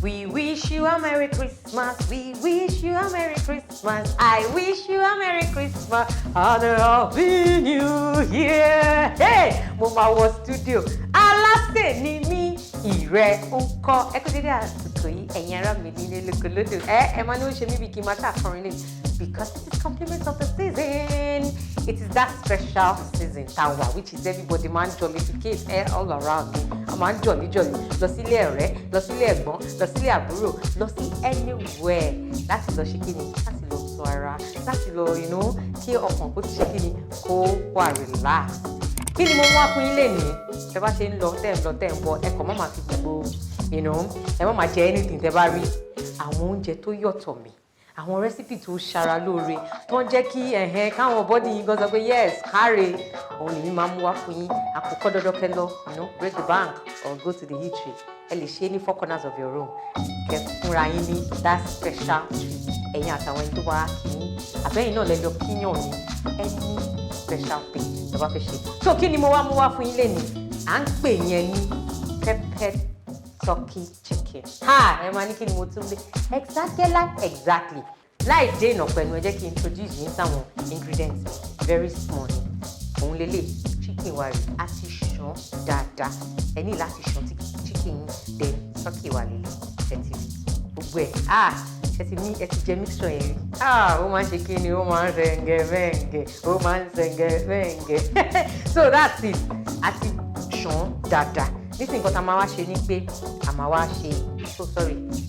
We wish you a Merry Christmas. We wish you a Merry Christmas. I wish you a Merry Christmas and a Happy New Year. Hey, mo ma wo studio. Alase ni mi ire nko. Ẹ kú dédé àsìkò yìí ẹ̀yin ará mi nílé lóko lódò. Ẹ máa ní ó ṣe mí bí kí n máa ṣàkọrin lé. Because it is compliments of the season. It is that special season, Tawa, which is everybody man jollificate all around me. Man jolly. Lọ sílé ọ̀rẹ́, lọ sílé ẹ̀gbọ́n, lọ sílé àbúrò, lọ sí anywhere. Láti lọ ṣe kíni, láti lọ sọ ara, láti lọ, kí ọkàn kó ti ṣe kíni, kó wà relax. Kí ni mo wá fún yín lénìí? Tẹ́ bá ṣe ń lọ, tẹ́ ń bọ̀, ẹ kàn má máa fi gbogbo, ẹ má máa jẹ anything tẹ́ bá rí. Àwọn oúnjẹ tó yọ̀tọ̀ mi. Àwọn recipe tó ṣara lóore tó ń jẹ́ kí káwọn body yín gan sọ pé yes káre òun lèmi máa mú wá fún yín àkókò dandan kẹ́ lọ break the bank or go to the eatery ẹ lè ṣe ní 4 corners of your room kẹ́ fúnra yín ní that special treat ẹ̀yin àtàwọn ẹni tó wá kí yín àbẹ́yìn náà lẹ lọ kíyàn ní any special thing tó bá fẹ́ ṣe. So kí ni mo wá mú wá fún yín lénìí à ń pè yẹn ní peppered turkey chicken. Ẹ máa ní kí ni mo tún lé exactly láì dé ìnà pẹ̀lú ẹ jẹ́ kí n introduce yín sáwọn ingredients very small ni òun lélẹ̀ chicken wa rè á ti ṣàn dáadáa ẹ ní láti ṣàn chicken yín then turkey wa lélẹ̀ ṣètì gbogbo ẹ̀ ṣètì ní ẹ ti jẹ mixture yẹn rí ó máa ń ṣe kí ni ó máa ń ṣẹ̀ǹgẹ̀ so that's it á ti ṣàn dáadáa nísìnyí nǹkan tá a máa wá ṣe ni pé a máa wá ṣe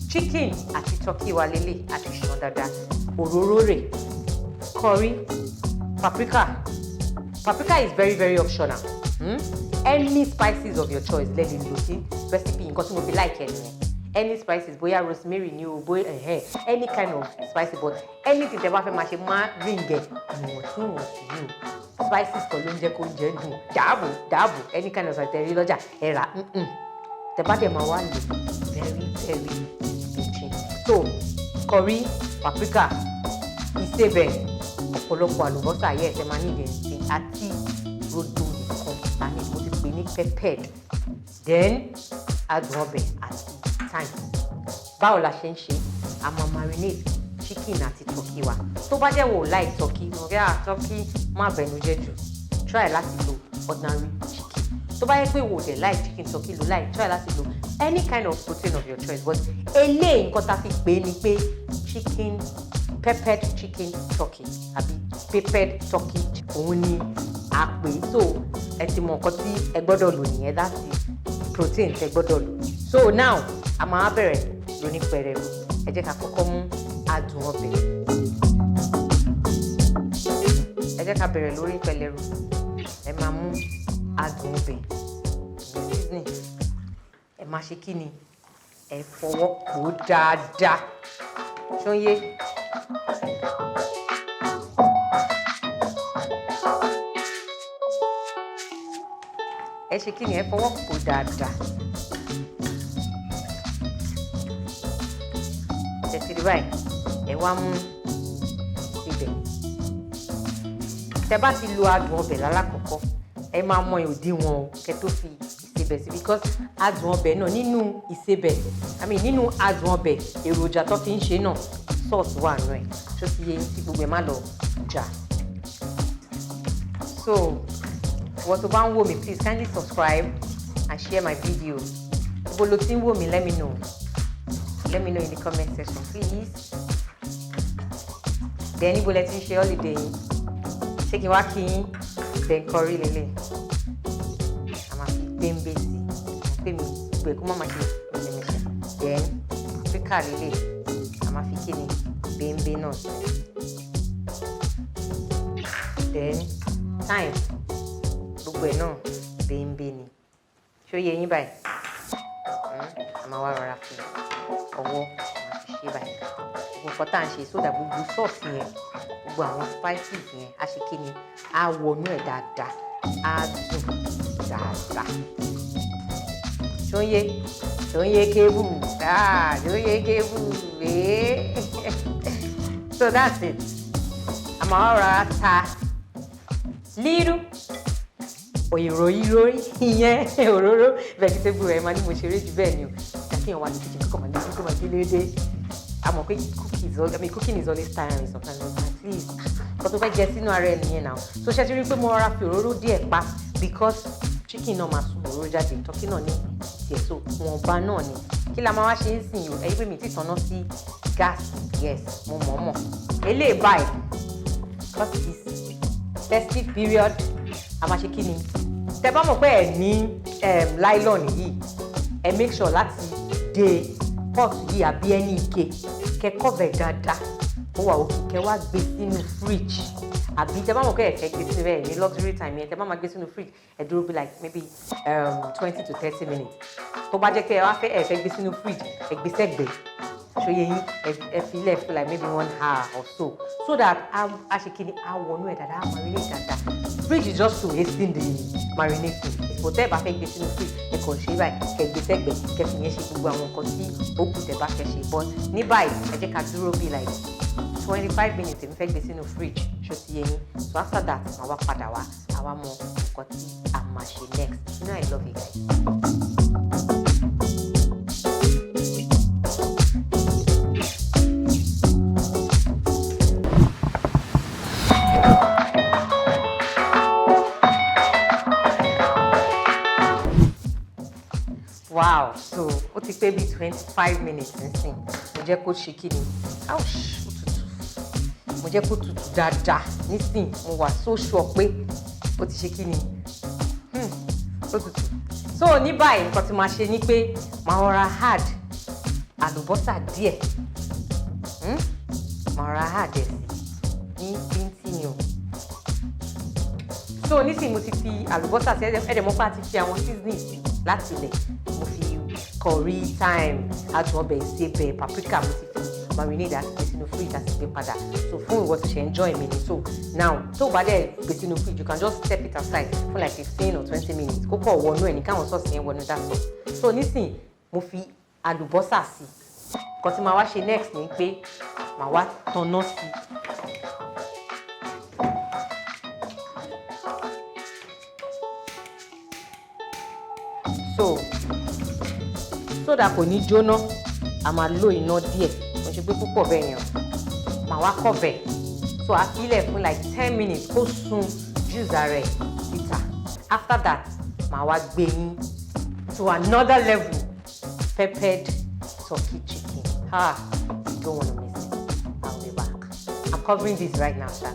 chicken àti turkey wa lélẹ̀ àti ṣàn dáadáa òróró rẹ̀ curry paprika is very very optional any spices of your choice lẹ́nu lò sí recipe nǹkan tí mo fi like ẹ̀ nìyẹn any spices bóyá rosemary ni o bóyá any kind of spices but anything tẹ́ bá fẹ́ máa ṣe máa ring ẹ̀ ìwọ̀ntúnwọ̀nsì ni o spices kan ló ń jẹ́ kó ń jẹ́ dùn dáàbò any kind of spices lọ́jà ẹ rà tẹ́ bá dẹ̀ máa wá lò very very stitching so curry paprika Isebe ọ̀pọ̀lọpọ̀ àlùbọ́sà yẹ ẹ̀sẹ̀ máa ní ìdẹ̀ǹsì àti rodo nìkan tani mo ti pè ní peppered then Adun Obe àti Thyme. Báwo la ṣe ń ṣe a máa marinate chicken àti turkey wa tó bá jẹ́ wò like turkey mo rí turkey má bẹnu jẹ́ jù try láti lo ordinary chicken tó bá yẹ pé wò dẹ̀ like chicken turkey lo like try láti lo any kind of protein of your choice but eléyìí nǹkan tá a fi pè é ni pé chicken peppered chicken turkey àbí peppered turkey òun ni a pè é so ẹ ti mọ nǹkan tí ẹ gbọ́dọ̀ lò nìyẹn láti protein tẹ gbọ́dọ̀ lò so now a máa bẹ̀rẹ̀ lóní pẹrẹu ẹ jẹ́ ká kọ́kọ́ mú Adun Obe ẹ jẹ́ ká bẹ̀rẹ̀ lórí pẹrẹu ẹ máa mú Adun Obe seasoning ẹ máa ṣe kí ni ẹ fọwọ́ pò dáadáa ṣóyé ẹ ṣe kí ni ẹ fọwọ́ pò dáadáa tẹ̀síri báyìí ẹ wá mú ibẹ̀ tẹ bá ti lo Adun Obe lálákọ̀ọ́kọ́ ẹ máa mọ òdiwọ̀n o kẹ́ tó fi Isebe sí because Adun Obe náà nínú Isebe nínú Adun Obe èròjà tó fi ń ṣe náà sauce wà nù ẹ̀ tó ti yẹ tí gbogbo ẹ̀ má lọ jà so wọ́n tó bá ń wò mí please kindly subscribe and share my video gbogbo ló ti ń wò mí let me know in the comment section please then níbo lẹ ti ń ṣe holiday yìí ṣé kí n wá kí yín then curry lélẹ̀ a máa fi déńbé sí pé mi gbẹ kó má máa ṣe mẹ̀mẹ̀ṣẹ̀ then paprika lélẹ̀ a máa fi kí ni déńbé náà sí then thyme gbogbo ẹ̀ náà déńbé ni ṣó yẹ yín báyìí a máa wá rọra fi ọwọ́ máa fi ṣe báyìí gbogbo nǹkan tá à ń ṣe sódà gbogbo sọ́ọ̀sì yẹn gbogbo àwọn spices yẹn á ṣe kí ni á wọnú ẹ̀ dáadáa á dùn dáadáa ṣóyé kébù so that's it a máa wá rọra ta líru òyìnbó ìyẹn òróró vegetable ẹ̀ máa ní mo ṣeré jù bẹ́ẹ̀ ni o kí èèyàn wà ní kitchen kó máa dédé. I'm okay, cooking is always tiring sometimes, but at least but if I get in here now. So she actually put more of Ororo díẹ̀ pa because chicken no mas Ororo jáde, talking on it. So wọ́n bá náà ni. Kí la máa wá ṣe ń sìn yìí, ẹ̀yin pé mi ti tanná sí gas. Yes, mo mọ̀. Eléyìí báyìí. What is this? Festive period. A máa ṣe kí ni? Tẹ́ bá mọ̀ pé ẹ ní nylon yìí, ẹ make sure láti dé pot yìí àbí ẹni ike kẹ́ cover dáadáa. Ó wà òkè kẹ́ wá gbé sínú fridge. Àbí tẹ́ bá mọ̀ pé ẹ fẹ́ gbé sínú bẹ́ẹ̀ ní luxury time yẹn, tẹ́ bá máa gbé sínú fridge, ẹ dúró bí like maybe 20 to 30 minutes. Tó bá jẹ́ kẹ́ ẹ wá fẹ́ ẹ fẹ́ gbé sínú fridge, ẹ gbé sẹ́gbẹ̀ẹ́. So yẹn ẹ fi left for like maybe 1 hour or so that a ṣe kí ni a wọnú ẹ̀ dáadáa, a marinate dáadáa. Fridge is just to hasten the marinating. But tẹ́ ẹ bá fẹ́ gbé sínú fridge, ẹ kàn ṣe báyìí, kẹ́ gbé sẹ́gbẹ̀ẹ́, kẹ́ fi yẹn ṣe gbogbo àwọn nǹkan tí ó kù tẹ́ bá fẹ́ ṣe. But ní báyìí, ẹ jẹ́ ká dúró bí like 25 minutes èmi fẹ́ gbé sínú fridge, ṣó ti yé yín. So after that, màá wá padà wá, àwa mọ nǹkan tí a máa ṣe next. You know I love you guys. Wow, so ó ti pé bí 25 minutes nísìn. Mo jẹ́ kó ṣe kíni. Ouch, ó tutù. Mo jẹ́ kó tutù dáadáa nísìn. Mo wà so sure pé ó ti ṣe kíni. Ó tutù. So ní báyìí nǹkan tí màá ṣe ni pé màá rọra add àlùbọ́sà díẹ̀. Màá rọra add ẹ̀ ní bíntín ni o. So nísìn mo ti fi àlùbọ́sà sí ẹ̀dẹ̀ mọ́pá ti fi àwọn seasoning sí láti ilẹ̀. Mo fi Corry, Thyme, Adun Obe, Isebe, paprika, mo ti fi marinade àti gbé sínú fridge àti gbé padà. So fún ìwọ tó ṣe enjoy mi ni. So now tó bá dẹ̀ gbé sínú fridge, you can just step it aside for like 15 or 20 minutes. Kókó wọnú ẹ̀ ní káwọn sauce yẹn wọnú that's all. So nísìn mo fi àlùbọ́sà sí. Nǹkan tí màá wá ṣe next ni pé màá wá tanná sí. So that kò ní jóná, a máa lo iná díẹ̀. Mo ṣe pé púpọ̀ bẹ́ẹ̀ yẹn. Màá wá cover. So a fi ilẹ̀ fún like 10 minutes kó sun juice rẹ̀ síta. After that, màá wá gbé yín to another level. Peppered turkey chicken. You don't want to miss it. I'll be back. I'm covering this right now, sir.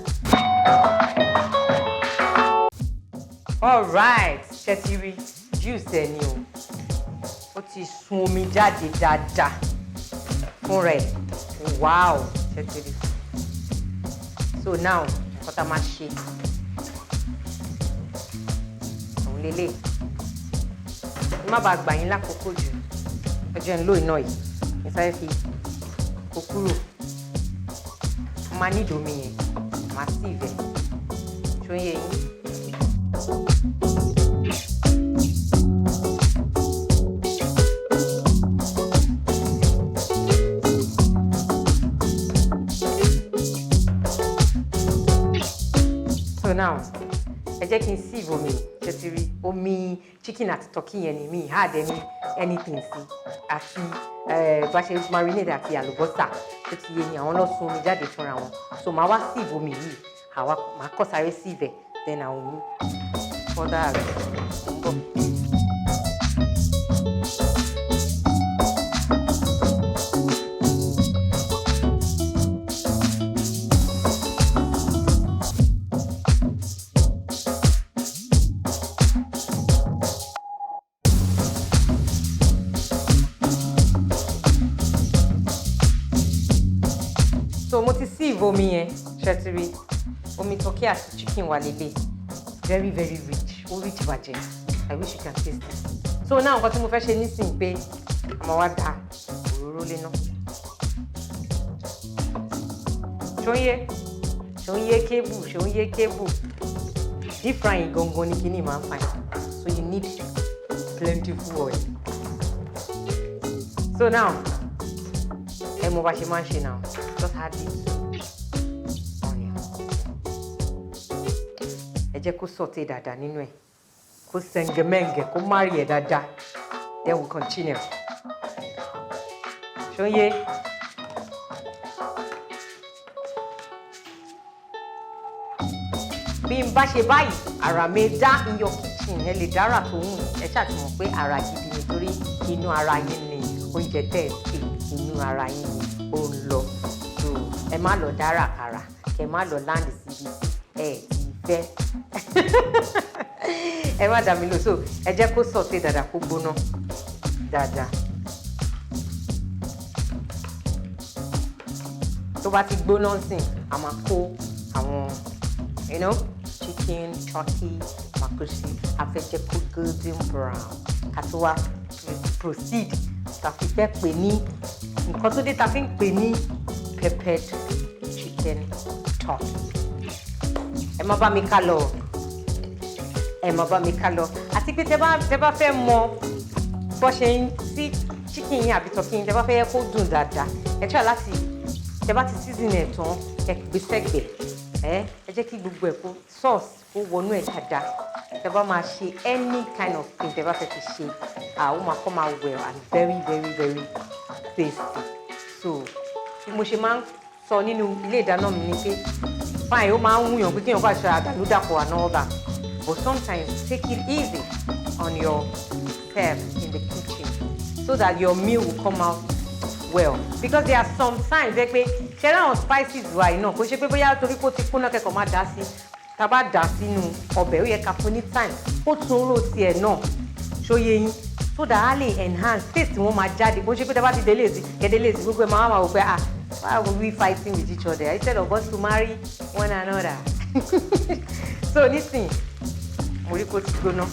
All right, Chetiri, juice ẹ ni o. Ó ti sun omi jáde dáadáa fún rẹ̀. Wow, Chetiri. So now, nǹkan tá a máa ṣe. Òun lélẹ̀. Má bàa gbà yín lákòókò jù. Ẹ jẹ́ n lo iná yìí. Mo sáré fi kó kúrò. Mo máa need omi yẹn. Màá sí ìvẹ̀. Ṣó ń yé yín? So now, ẹ jẹ́ kí n sieve omi, ṣe ti rí omi chicken àti turkey yẹn ni mi add anything sí àti bá ṣe marinade àti àlùbọ́sà tó ti yé ni àwọn lọ sun omi jáde fúnra wọn. So màá wá sieve omi yìí, màá kọ́ sáré sieve then I will further rẹ̀. So mo ti sieve omi yẹn, ṣé ti rí omi turkey àti chicken wà lélẹ̀, very very rich, ó rich bàjẹ́. I wish you can taste it. So now nǹkan tí mo fẹ́ ṣe nísìnyí pé a máa wá da òróró léná. ṣòye kébù deep frying gangan ni kíní máa ń fine, so you need plentiful oil. So now ẹ mọ̀ bá ṣe máa ń ṣe now, just add it onion. Ẹ jẹ́ kó sauté dáadáa nínú ẹ̀, kó sẹ̀ngẹ̀mẹ̀ngẹ̀, kó marry ẹ̀ dáadáa. Then we continue. ṣóyé. Bí n bá ṣe báyìí ara mi dá in your kitchen ẹ lè dára tó wù ẹ ṣáà ti mọ̀ pé ara gidi nítorí inú ara yín ni oúnjẹ tẹ́ ẹ sè inú ara yín ni ó ń lọ so ẹ má lọ dára kàrà kẹ má lọ láǹdì síbi ẹ ti fẹ́ ẹ má dà mí lò so ẹ jẹ́ kó sọ̀tẹ̀ dáadáa kó gbóná dáadáa tó bá ti gbóná sìn a máa kó àwọn chicken, turkey, makushi, afẹ́jẹ́ kó golden brown. Ká tó wá proceed. Ta fi fẹ́ pè ní nǹkan tó dé ta fi ń pè ní peppered chicken turkey. Ẹ má bá mi ká lọ. Ẹ má bá mi ká lọ. Àti pé tẹ́ bá fẹ́ mọ bó ṣe ń sí chicken yín àbí turkey yín tẹ́ bá fẹ́ yẹ kó dùn dáadáa. Ẹ try láti tẹ́ bá ti season ẹ̀ tán ẹ gbé sẹ́gbẹ̀ẹ́. Ẹ jẹ́ kí gbogbo ẹ̀ kó sauce kó wọnú ẹ̀ dáadáa tẹ́ bá máa ṣe any kind of thing tẹ́ bá fẹ́ fi ṣe ó máa come out well and very very very tasty so bí mo ṣe máa ń sọ nínú ilé ìdáná mi ni pé fine ó máa ń wúyàn pé kéèyàn bá ṣe àdàlúdàpọ̀ and all that but sometimes take it easy on yourself in the kitchen so that your meal will come out well because there are some times pé ṣe láwọn spices wà yìí náà kò ṣe pé bóyá torí kó ti kúnná kẹ́kọ̀ọ́ má dá sí tá bá dà sínú ọbẹ̀ ó yẹ ká fún ní time ó tún rò tiẹ̀ náà ṣóyé yín so that á lè enhance taste wọn máa jáde bó ṣe pé tá bá ti délé sí gbogbo ẹ̀ máa wò pé why are we fighting with each other instead of us to marry one another so nísìnyí mo rí kó ti gbóná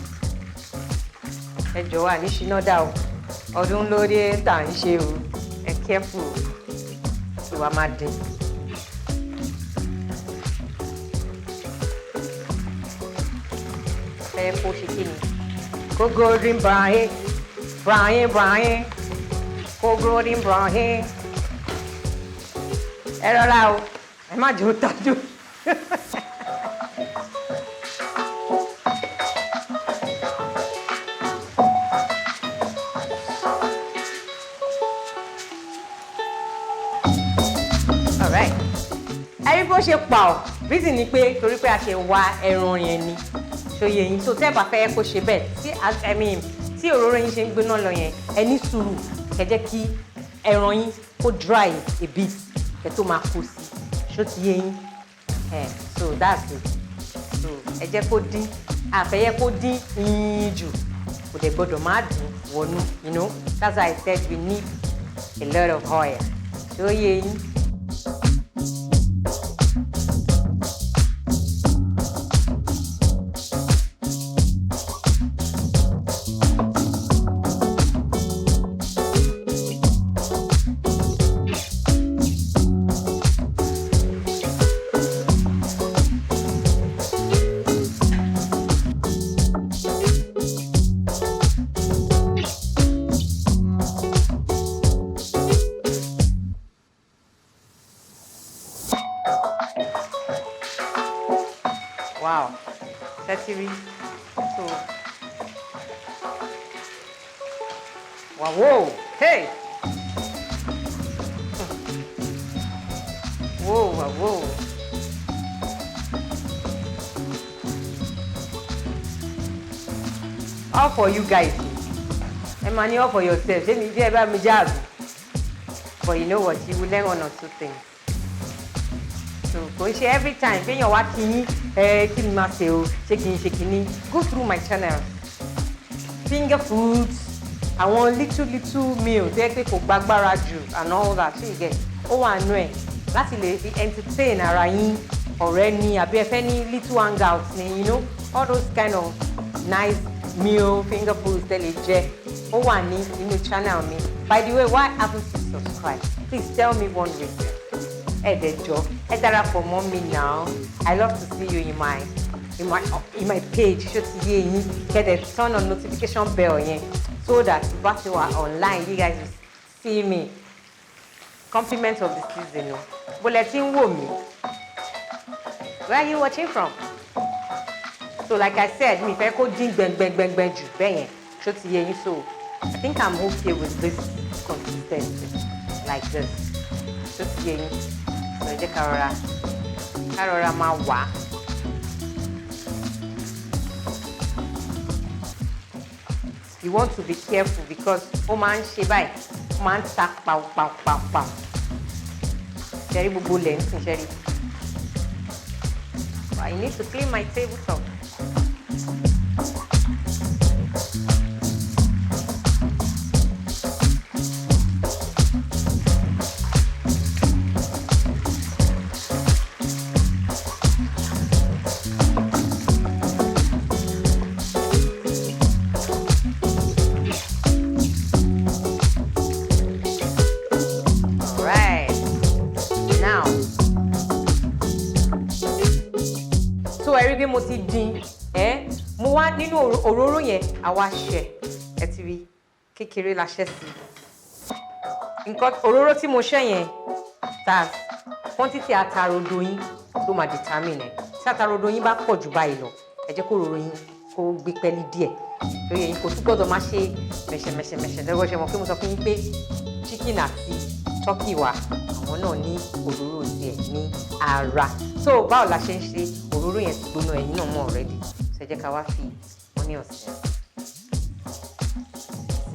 ẹ jọ̀wọ́ àní ṣiná dá o ọdún lóde tà ń ṣe o ẹ careful kí wàá má dín. Ẹ kó ṣe kí ni kó golden brown kó golden brown ẹ rọra o ẹ má jẹ́ ó tọ́jú. ẹ̀rí bó ṣe pa ọ́ reason ni pé torí pé a ṣe wa ẹran yẹn ni ṣòye yín tó tẹ́ bá fẹ́ kó ṣe bẹ́ẹ̀ tí òróró yín ṣe ń gbóná lọ yẹn ẹ ní sùúrù kẹ́ jẹ́ kí ẹran yín kó dry a bit kẹ́ tó máa kó sí ṣó ti yé yín so that's it so ẹ jẹ́ kó dín àfẹ́yẹ́ kó dín yín jù kò dẹ̀ gbọ́dọ̀ má dín wọnú that's why I said we need a lot of oil ṣó yé yín. Wow, Setiri. So, wow, whoa, hey. Whoa, whoa. All for you guys. And money all for yourself. Let me do about my job. But you know what? You will learn one or two things. So, go share every time. When you're watching, go through my channel. Finger foods, I want little meals. They take bagbara and all that. So you get. Oh, I know it. That's it. Entertain around already. I be any little hangouts. You know, all those kind of nice meal finger foods. They legit. Oh, I need in the channel me. By the way, why haven't you subscribed? Please tell me one reason. For mommy now. I love to see you in my page. Should get a turn on notification bell so that if you are online, you guys will see me. Compliments of the season. Bulletin woman. Where are you watching from? So like I said, me if I ding bang so I think I'm okay with this consistency. like this. Just again, so the carora mawa. You want to be careful because man shibai, man tak pow. Sherry bubu lens, Sherry. I need to clean my tabletop. Mo ti dín mo wá nínú òróró yẹn àwa ṣe ẹ ti rí kékeré la ṣe sí nǹkan òróró tí mo ṣe yẹn ta quantity atarodo yín ló máa determine tí atarodo yín bá pọ̀ jù báyìí lọ ẹ jẹ́ kó òróró yín kó gbé pẹ́lí díẹ̀ tó yẹ yín kò tún gbọ́dọ̀ máa ṣe mẹ̀ṣẹ̀mẹ̀ṣẹ̀ lọ́wọ́ ṣe mọ̀ pé mo sọ fún yín pé chicken àti turkey wa àwọn náà ní òróró tiẹ̀ ní ara so báwo la ṣe ń ṣe òróró yẹn ti gbóná ẹ̀yin náà mọ̀ already ṣe jẹ́ ká wá fi onion sí i.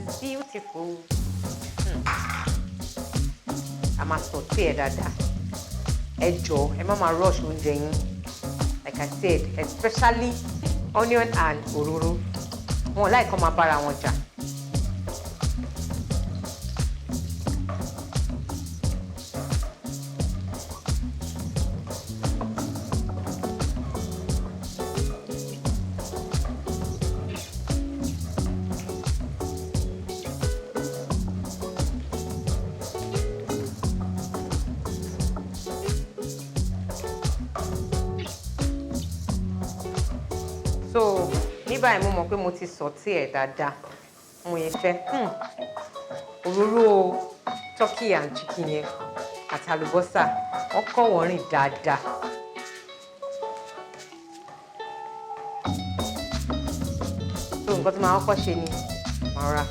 It's beautiful. A máa sauté ẹ̀ dáadáa ẹ jọ̀ọ́ ẹ má máa rush oúnjẹ yín like I said especially onion and òróró wọn láì kọ́ máa bára wọn jà. So ní báyìí mo mọ̀ pé mo ti sauté ẹ̀ dáadáa mo yẹn fẹ́ òróró turkey and chicken yẹn àti àlùbọ́sà wọ́n kọ́ wọ́n rìn dáadáa. So nǹkan tí màá kọ́kọ́ ṣe ni màá ra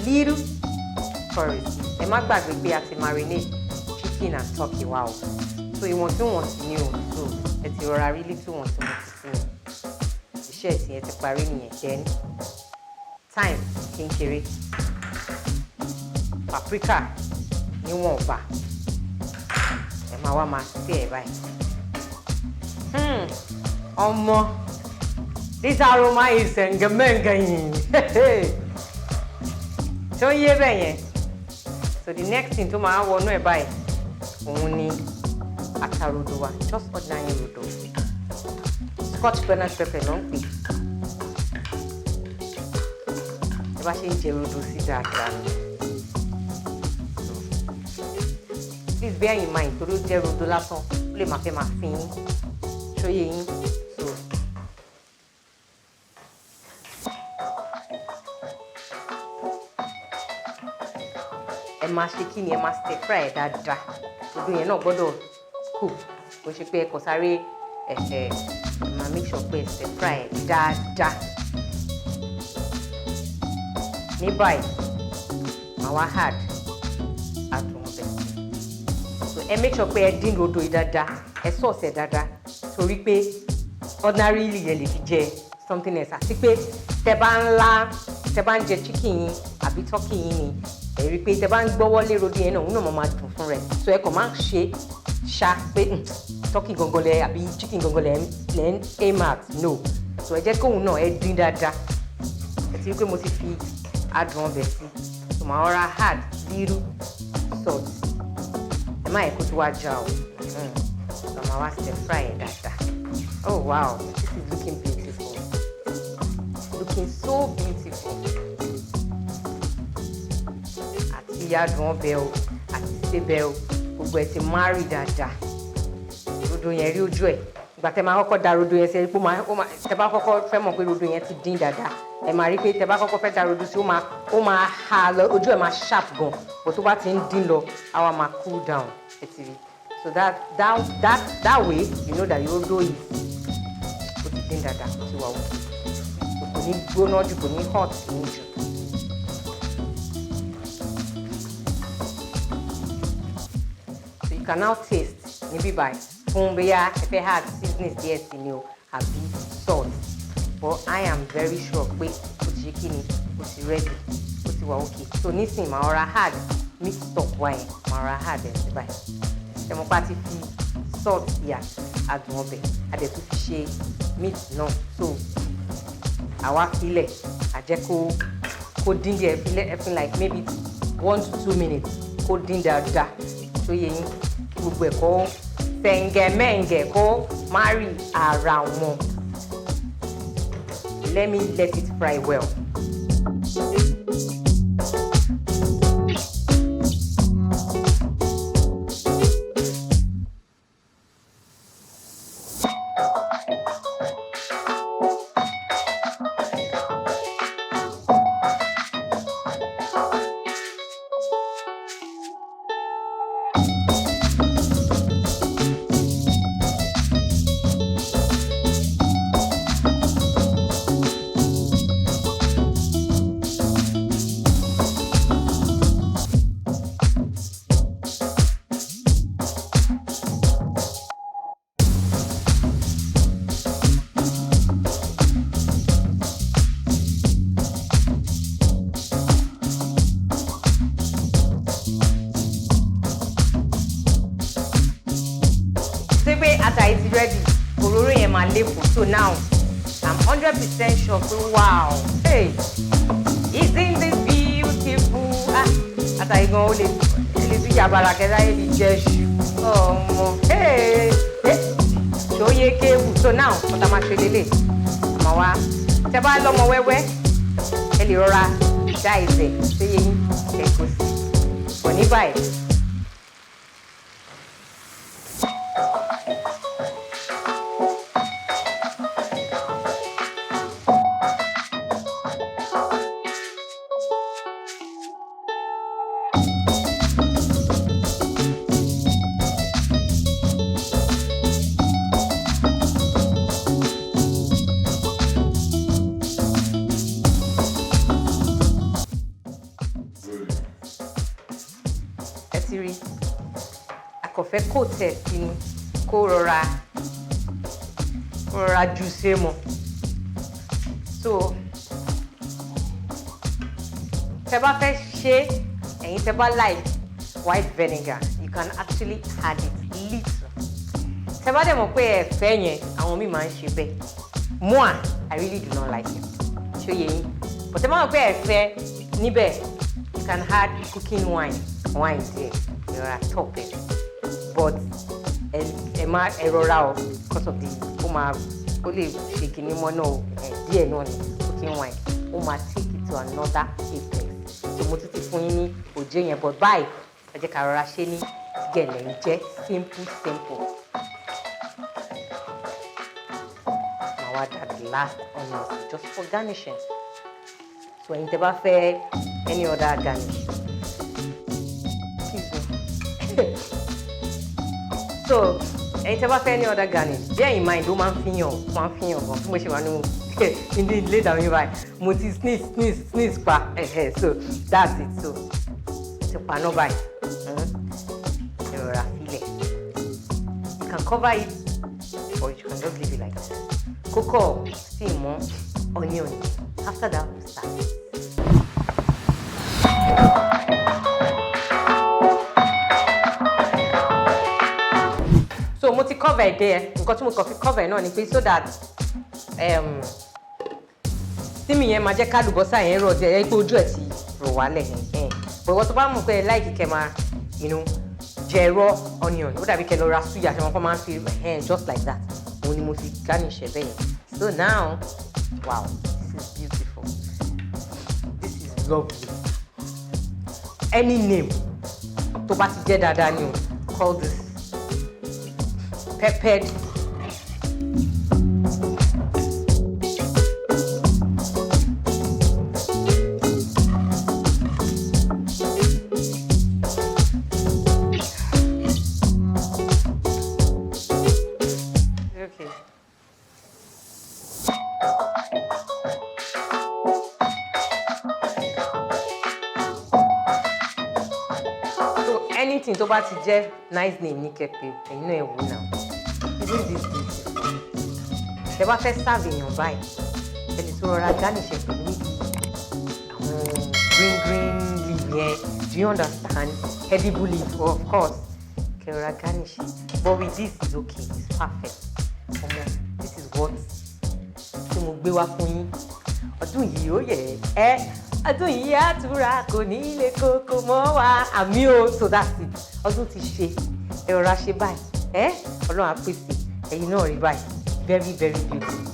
little Corry. Ẹ má gbàgbé pé a ti marinate chicken and turkey wa o. So ìwọ̀ntúnwọ̀nsì ni o. So ẹ ti rọra rí little wọ̀ntúnwọ̀nsì sí mi. Iṣẹ́ ìsìn yẹn ti parí nìyẹn. Then thyme kékeré, paprika níwọ̀nba. Ẹ máa wá máa sí ẹ̀ báyìí. Ọmọ, this aroma is ngamengayin. Tó yé bẹ́ẹ̀ yẹn. So the next thing tó máa wọnú ẹ̀ báyìí òun ni atarodo wa, just ordinary rodo. Scotch bonnet pepper ló ń pè. Ẹ bá ṣe ń jẹ rodo sí dáadáa ni. Please bear in mind torí ó jẹ́ rodo lásán ó lè máa fẹ́ máa fi yín ṣóyè yín. Ẹ máa ṣe kí ni ẹ máa stir fry ẹ̀ dáadáa. Rodo yẹn náà gbọ́dọ̀ cook. Kò ṣe pé ẹ kò sáré ẹ máa make sure pé ẹ stir fry ẹ̀ dáadáa. Ní báyìí màá wá add Adun Obe. So ẹ make sure pé ẹ dín rodo yìí dáadáa, ẹ sauce ẹ̀ dáadáa torí pé ordinarily yẹn lè fi jẹ something else àti pé tẹ bá ń jẹ chicken yín àbí turkey yín ni ẹ rí pé tẹ bá ń gbọ́wọ́ lé rodo yẹn náà òun náà máa dùn fún rẹ̀. So ẹ kàn máa ṣe ṣá pé turkey gangan lẹ àbí chicken gangan lẹ ń aim at no. So ẹ jẹ́ kóun náà ẹ dín dáadáa. Ẹ ti rí pé mo ti fi Adun Obe sí. So màá rọra add little salt. Ẹ má yẹ kó tó wá já o. So màá wá stir fry ẹ̀ dáadáa. Oh wow, this is looking beautiful. Looking so beautiful. Àti Adun Obe o, àti Isebe o, gbogbo ẹ̀ ti marry dáadáa. Rodo yẹn rí ojú ẹ̀. Ìgbà tẹ máa kọ́kọ́ da rodo yẹn sí pé tẹ bá kọ́kọ́ fẹ́ mọ̀ pé rodo yẹn ti dín dáadáa. Ẹ máa rí pé tẹ bá kọ́kọ́ fẹ́ da rodo sí ó máa ha lọ, ojú ẹ̀ máa sharp gan. But tó bá ti ń dín lọ, àwa máa cool down. Ẹ ti rí. So that way you know that your rodo is ó ti dín dáadáa sí wa wò. Kò ní gbóná jù, kò ní hot ní jù. can now taste. Maybe by Fumbeya, if it had seasoning yes, you know, a bit salt. But I am very sure wait, chicken is ready. Okay. So nisin Maora had mixed up wine. Maora had it by the party salt here Adun Obe. I did to fish meat no. So our fillet, I just coding the fillet like maybe 1 to 2 minutes. Coding the so you go senge menge go marry around more. Let me let it fry well. After it's ready, Ororo and my label. So now I'm 100% sure. Wow, hey, isn't this beautiful? After I go, hey, so now what am I feeling? Mawa, Teba Lomo Wewe, Eliora, Isebe, saying, Bonibai. I could coat it in Corora juice mo. So, teba fish and teba like white vinegar, you can actually add it little. Teba dem okwe fenye, awon mi man shebe. Moi, I really do not like it. Show ye. But teba okwe fe nibe, you can add cooking wine there. You are top it. But Ororo because of the only shaking mono dear no cooking wine. Take it to another apex. So motiti funini oje but buy I just Ororo sheni get simple. Now add the last onion just for garnishing. So in teba fair any other garnish. So, if you have any other garnish, bear in mind, don't finger, indeed, later on you buy, sneeze, so that's it. So pano buy, you can cover it, or you can just leave it like that. Cocoa, steam, onion. After that, we start. So mo ti cover there nǹkan tí mo kàn fi cover náà ni pé so that steam yẹn máa jẹ́ ká Alubosa yẹn rọ̀ díẹ̀ pé ojú ẹ̀ ti rọ̀ wálẹ̀ but wọ́n tó bá mọ̀ pé like kẹ́ máa jẹ raw onion ó dàbí kẹ́ lọ ra suya ṣe wọn kọ́ máa ń fi just like that òun ni mo fi garnish ẹ̀ bẹ́ẹ̀ so now wow this is beautiful this is lovely any name tó bá ti jẹ́ dáadáa ni o call this peppered okay. So anything tó bá ti jẹ́ nice name ní kẹ́pẹ́ ẹ̀yin náà ẹ̀ wò náà isn't this beautiful tẹ́ bá fẹ́ serve èèyàn báyìí ẹ lè tó rọra garnish ẹ̀ pẹ̀lú àwọn green leaf yẹn do you understand edible leaf of course kẹ́rọra garnish but with this is okay it's perfect ọmọ this is what tí mo gbé wá fún yín ọdún yìí ó yẹ ọdún yìí àtúrà kò ní ilé kókó mọ́ wa àmì o so that's it ọdún ti ṣe ẹ rọra ṣe báyìí ọlọ́run á pèsè ẹ̀yin náà rí báyìí very very beautiful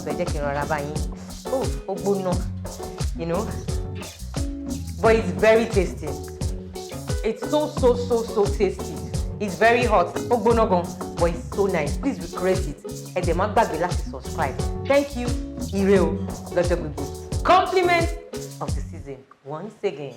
so ẹ jẹ́ kí n rọra báyìí ó gbóná you know but it's very tasty it's so tasty it's very hot ó gbóná gan but it's so nice please recreate it ẹ dẹ̀ má gbàgbé láti subscribe thank you ire o lọ́jọ́ gbogbo compliment of the season once again.